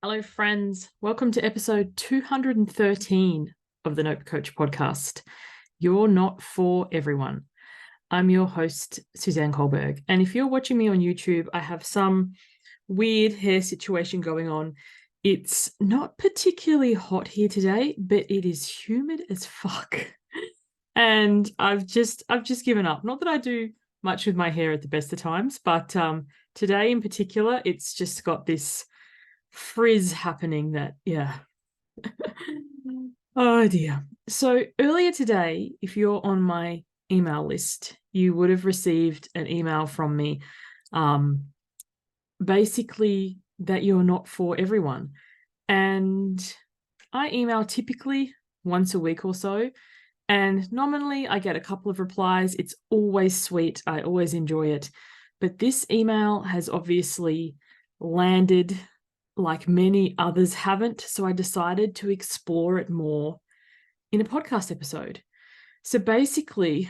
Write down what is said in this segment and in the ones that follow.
Hello, friends. Welcome to episode 213 of the Nope Coach podcast. You're not for everyone. I'm your host, Suzanne Culberg. And if you're watching me on YouTube, I have some weird hair situation going on. It's not particularly hot here today, but it is humid as fuck. And I've just given up. Not that I do much with my hair at the best of times, but today in particular, it's just got this frizz happening that, yeah. Oh dear. So earlier today, if you're on my email list, you would have received an email from me, basically that you're not for everyone. And I email typically once a week or so. And nominally, I get a couple of replies. It's always sweet. I always enjoy it. But this email has obviously landed like many others haven't. So I decided to explore it more in a podcast episode. So basically,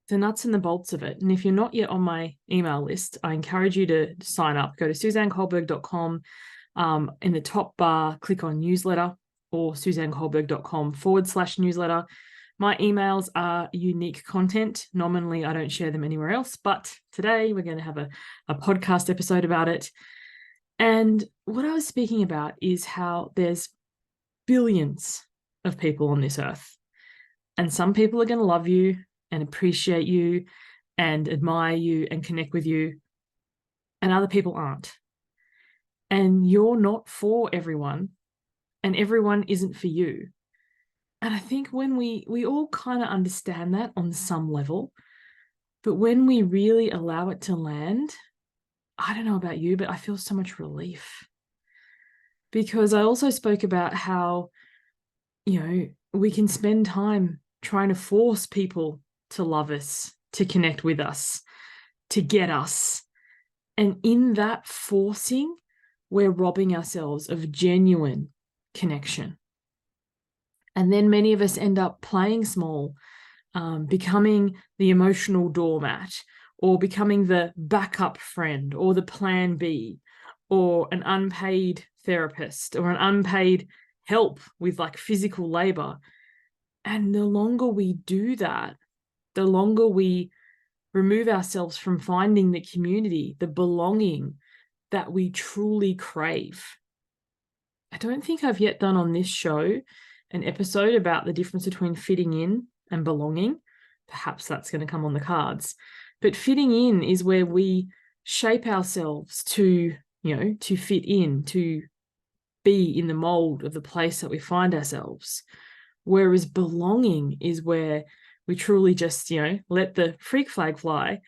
the nuts and the bolts of it. And if you're not yet on my email list, I encourage you to sign up. Go to suzanneculberg.com. In the top bar, click on newsletter or suzanneculberg.com/newsletter. My emails are unique content. Nominally, I don't share them anywhere else, but today we're going to have a podcast episode about it. And what I was speaking about is how there's billions of people on this earth. And some people are going to love you and appreciate you and admire you and connect with you, and other people aren't. And you're not for everyone, and everyone isn't for you. And I think when we all kind of understand that on some level, but when we really allow it to land, I don't know about you, but I feel so much relief. Because I also spoke about how, we can spend time trying to force people to love us, to connect with us, to get us. And in that forcing, we're robbing ourselves of genuine connection. And then many of us end up playing small, becoming the emotional doormat, or becoming the backup friend, or the plan B, or an unpaid therapist, or an unpaid help with like physical labor. And the longer we do that, the longer we remove ourselves from finding the community, the belonging that we truly crave. I don't think I've yet done on this show an episode about the difference between fitting in and belonging. Perhaps that's going to come on the cards. But fitting in is where we shape ourselves to fit in, to be in the mold of the place that we find ourselves. Whereas belonging is where we truly just, let the freak flag fly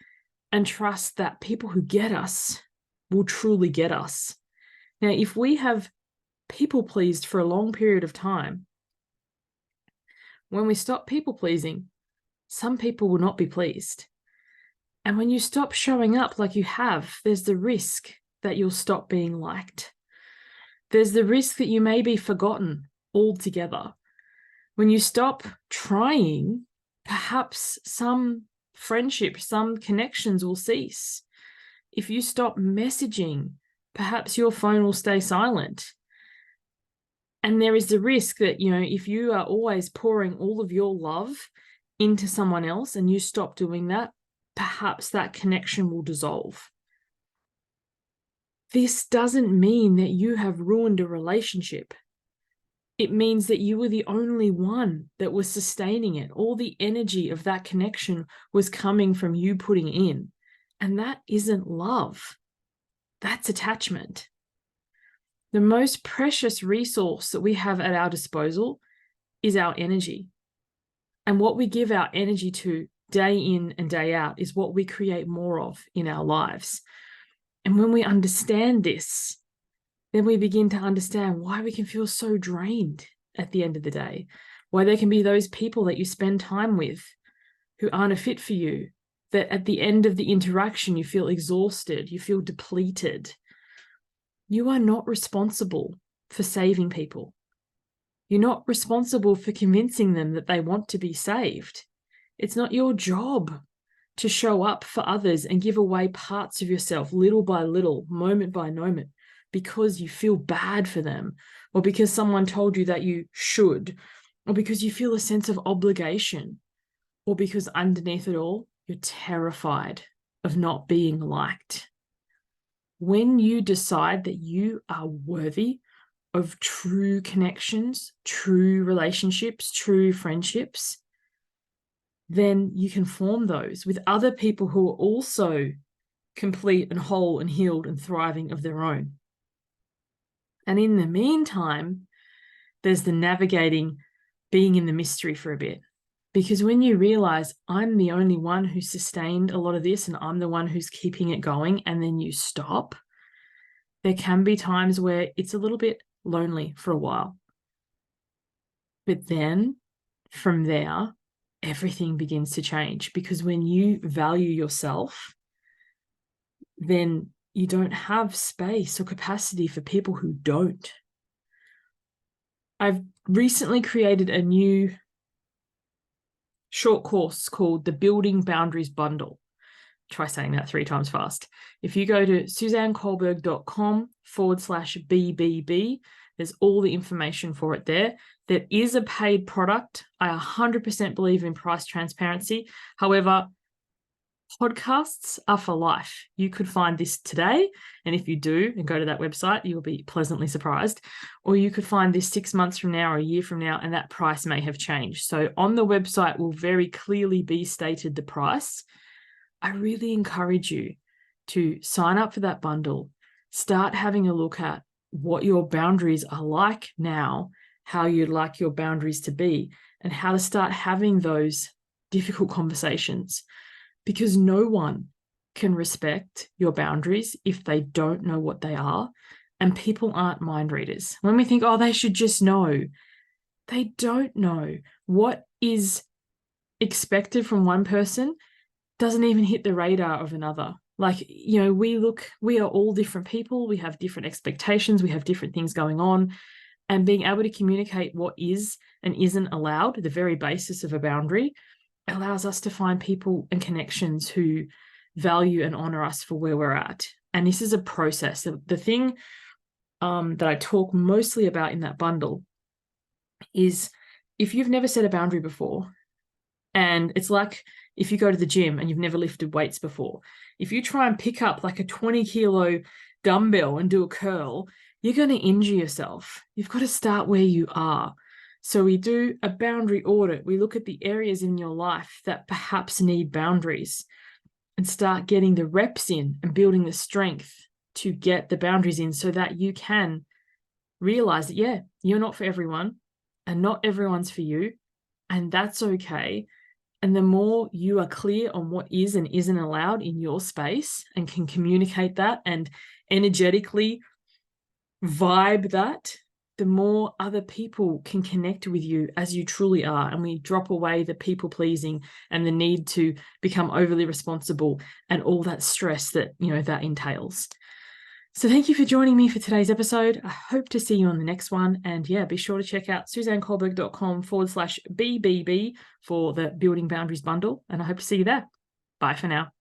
and trust that people who get us will truly get us. Now, if we have people pleased for a long period of time, when we stop people pleasing, some people will not be pleased. And when you stop showing up like you have, there's the risk that you'll stop being liked. There's the risk that you may be forgotten altogether. When you stop trying, perhaps some friendship, some connections will cease. If you stop messaging, perhaps your phone will stay silent. And there is the risk that, if you are always pouring all of your love into someone else and you stop doing that, perhaps that connection will dissolve. This doesn't mean that you have ruined a relationship. It means that you were the only one that was sustaining it. All the energy of that connection was coming from you putting in. And that isn't love. That's attachment. The most precious resource that we have at our disposal is our energy. And what we give our energy to day in and day out is what we create more of in our lives. And when we understand this, then we begin to understand why we can feel so drained at the end of the day, why there can be those people that you spend time with who aren't a fit for you, that at the end of the interaction, you feel exhausted, you feel depleted. You are not responsible for saving people. You're not responsible for convincing them that they want to be saved. It's not your job to show up for others and give away parts of yourself little by little, moment by moment, because you feel bad for them, or because someone told you that you should, or because you feel a sense of obligation, or because underneath it all, you're terrified of not being liked. When you decide that you are worthy of true connections, true relationships, true friendships, then you can form those with other people who are also complete and whole and healed and thriving of their own. And in the meantime, there's the navigating, being in the mystery for a bit. Because when you realize I'm the only one who sustained a lot of this and I'm the one who's keeping it going, and then you stop, there can be times where it's a little bit lonely for a while. But then from there, everything begins to change, because when you value yourself, then you don't have space or capacity for people who don't. I've recently created a new short course called the Building Boundaries Bundle. Try saying that 3 times fast. If you go to suzanneculberg.com/BBB, there's all the information for it there. There is a paid product. I 100% believe in price transparency. However, podcasts are for life. You could find this today, and if you do and go to that website, you'll be pleasantly surprised. Or you could find this 6 months from now or a year from now, and that price may have changed. So on the website will very clearly be stated the price. I really encourage you to sign up for that bundle. Start having a look at what your boundaries are like now, how you'd like your boundaries to be, and how to start having those difficult conversations. Because no one can respect your boundaries if they don't know what they are. And people aren't mind readers. When we think, oh, they should just know, they don't know. What is expected from one person doesn't even hit the radar of another. Like, you know, we are all different people. We have different expectations. We have different things going on. And being able to communicate what is and isn't allowed, the very basis of a boundary, allows us to find people and connections who value and honor us for where we're at. And this is a process. The thing that I talk mostly about in that bundle is, if you've never set a boundary before, and it's like if you go to the gym and you've never lifted weights before, if you try and pick up like a 20-kilo dumbbell and do a curl, you're going to injure yourself. You've got to start where you are. So we do a boundary audit. We look at the areas in your life that perhaps need boundaries and start getting the reps in and building the strength to get the boundaries in, so that you can realize that, yeah, you're not for everyone and not everyone's for you, and that's okay. And the more you are clear on what is and isn't allowed in your space and can communicate that and energetically vibe that, the more other people can connect with you as you truly are. And we drop away the people pleasing and the need to become overly responsible and all that stress that, you know, that entails. So thank you for joining me for today's episode. I hope to see you on the next one. And yeah, be sure to check out suzanneculberg.com/BBB for the Building Boundaries bundle. And I hope to see you there. Bye for now.